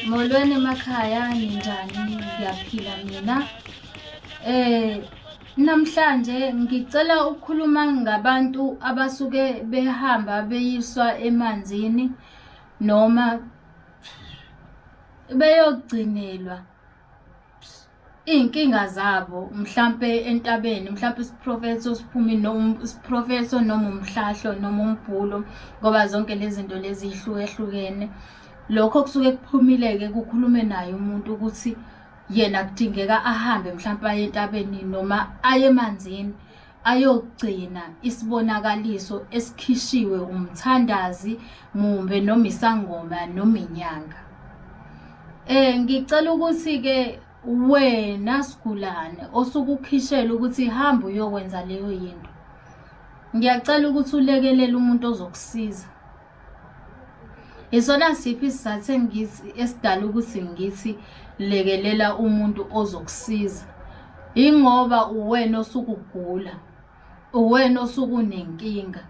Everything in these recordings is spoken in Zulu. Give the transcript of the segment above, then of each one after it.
Molweni emakhaya ninjani? Ngiyaphila mina. Namhlanje ngicela ukukhuluma ngabantu abasuke behamba beyiswa emanzini noma beyogcinelwa iy'nkinga zabo mhlampe entabeni, mhlampe isiprofetho siphumi noma isiprofetho noma umhlahlo noma umbhulo, ngoba zonke lezi zinto lezi y'hlukehlukene. Lokho kusuke kuphumile-ke kukhulume naye umuntu ukuthi yena kudingeka ahambe mhlampe aye entabeni noma aye emanzini ayogcina isibonakaliso esikhishiwe umthandazi mumbe noma isangoma noma inyanga. Ngicela ukuthi-ke wena sigulane osuke ukhishela ukuthi hamba uyokwenza leyo yinto, ngiyacela ukuthi ulekelele umuntu ozokusiza. Isona siphi isizathu esidala ukuthi ngithi lekelela umuntu ozokusiza? Ingoba uwena osuke ugula, uwena osuke unenkinga.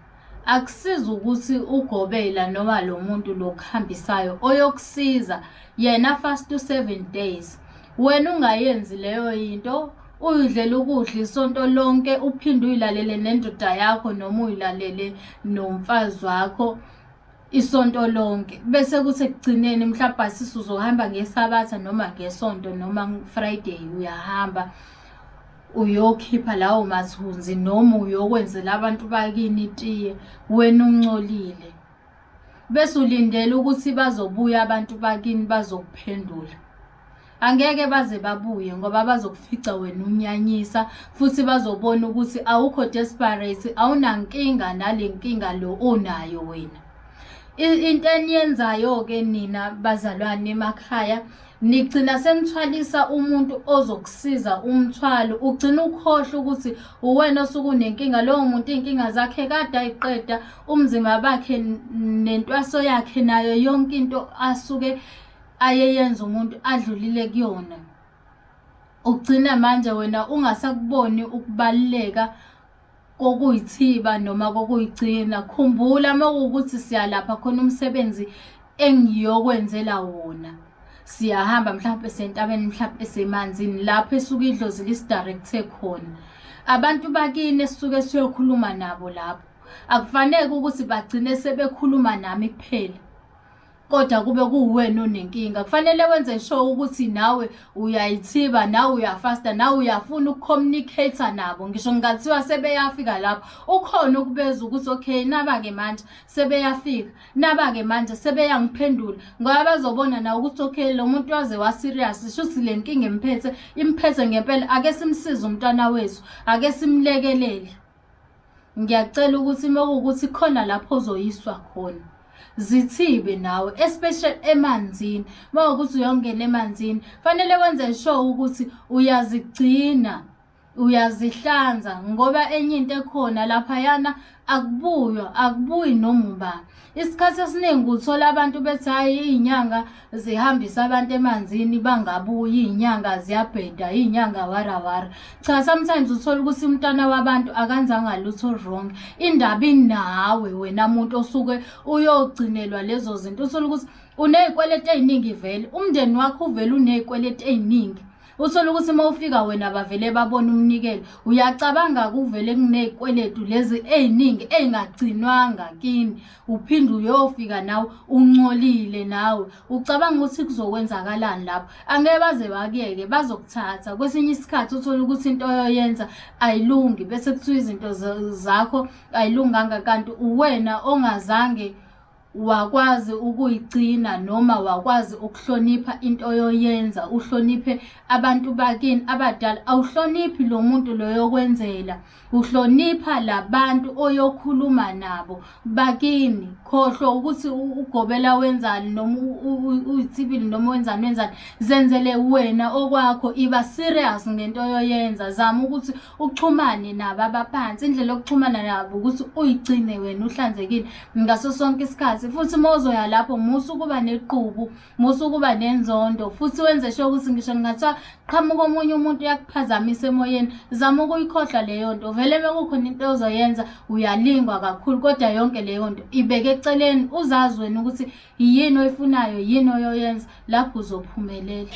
Akusizi ukuthi ugobela noma lo muntu lokuhambisayo oyokusiza yena fast 7 days. Wena ungayenzi leyo yinto, uyidlela ukudla isonto lonke, uphinde uyilalele nendoda yakho noma uyilalele nomfazi wakho isonto lonke. Bese kuthi ekugcineni mhlawumbe asisi uzohamba ngesabatha noma ngesonto noma Friday uyahamba uyokhipha lawo mathunzi noma uyokwenzela abantu bakini itiye, wena uncolile. Bese ulindele ukuthi bazobuya abantu bakini bazokuphendula. Angeke baze babuye ngoba bazokufica wena unyanyisa, futhi bazobona ukuthi awukho desperate, awunankinga nale nkinga lo onayo wena. Into eniyenzayo-ke nina bazalwane emakhaya, nigcina senithwalisa umuntu ozokusiza umthwalo, ugcina ukhohlwa ukuthi uwena osuke unenkinga. Lowo muntu iy'nkinga zakhe kade ayiqeda, umzimba bakhe nentwaso yakhe nayo yonke into asuke ayeyenza umuntu adlulile kuyona. Ugcina manje wena ungasakuboni ukubaluleka kokuyithiba noma kokuyigcina. Khumbula makuwukuthi siyalapha khona umsebenzi engiyokwenzela wona, siyahamba mhlawumpe sentabeni, mhlawumpe semanzini, lapho esuke idlozi lisidirecthe khona. Abantu bakini esisuke siyokhuluma nabo lapho, akufanele ukuthi bagcine sebekhuluma nami kuphela, kodwa kube kuwena onenkinga. Kufanele wenze sure ukuthi nawe uyayithiba, nawe uyafasta, nawe uyafuna ukucommunicate nabo. Ngisho ngathiwa sebeyafika lapho, ukhona ukubeza ukuthi okay, naba-ke manje sebeyafika, naba-ke manje sebeyangiphendula, ngoba bazobona nawe ukuthi okay, lo muntu waze wa-serious, shuthi le nkinga imphethe ngempela. Ake simsize umntwana wethu, ake simlekelele. Ngiyacela ukuthi makuwukuthi khona lapho ozoyiswa khona, zithibe nawe, especially emanzini. Mawukuthi uyongena emanzini, fanele wenze sure ukuthi uyazigcina, uyazihlanza, ngoba enye into ekhona laphayana akubuyi noma ubani. Isikhathi esiningi uthola abantu bethi hayi iy'nyanga zihambisa abantu emanzini bangabuyi, iy'nyanga ziyabheda, iy'nyanga warawara. Cha, sometimes uthola ukuthi umntwana wabantu akenzanga lutho wrong. Indaba inawe wena muntu osuke uyogcinelwa lezo zinto. Uthola ukuthi uney'kweleti ey'ningi vele, umndeni wakho uvele uney'kweleti ey'ningi. Uthola ukuthi uma ufika wena bavele babona umnikelo, uyacabanga kuvele kuney'kweletu lezi ey'ningi ey'ngagcinwanga kini, uphinde uyofika nawe uncolile nawe. Ucabanga ukuthi kuzokwenzakalani lapho? Angeke baze bakuyeke, bazokuthatha. Kwesinye isikhathi uthola ukuthi into oyoyenza ayilungi, bese kuthiwa izinto zakho ayilunganga, kanti uwena ongazange wakwazi ukuyigcina noma wakwazi ukuhlonipha into oyoyenza, uhloniphe abantu bakini abadala. Awuhloniphi lo muntu loyokwenzela, uhlonipha labantu oyokhuluma nabo bakini. Khohlwa ukuthi ugobela wenzani noma uyithibile noma wenzani. Zenzele wena okwakho, iba serious ngento oyoyenza. Zama ukuthi uchumane nabo abaphansi. Indlela yokuchumana nabo ukuthi uyigcine wena uhlanzekile ngaso sonke isikhathi. phansi. Futhi uma uzoya lapho musa ukuba nequbu, musa ukuba nenzondo, futhi wenze sure ukuthi ngisho ngathiwa qhamuka omunye umuntu uyakuphazamisa emoyeni, zama ukuyikhohlwa leyo nto. Vele mekukhona into ozoyenza uyalingwa kakhulu, kodwa yonke leyo nto ibeke eceleni, uzazi wena ukuthi yini oyifunayo, yini oyoyenza, lapho uzophumelela.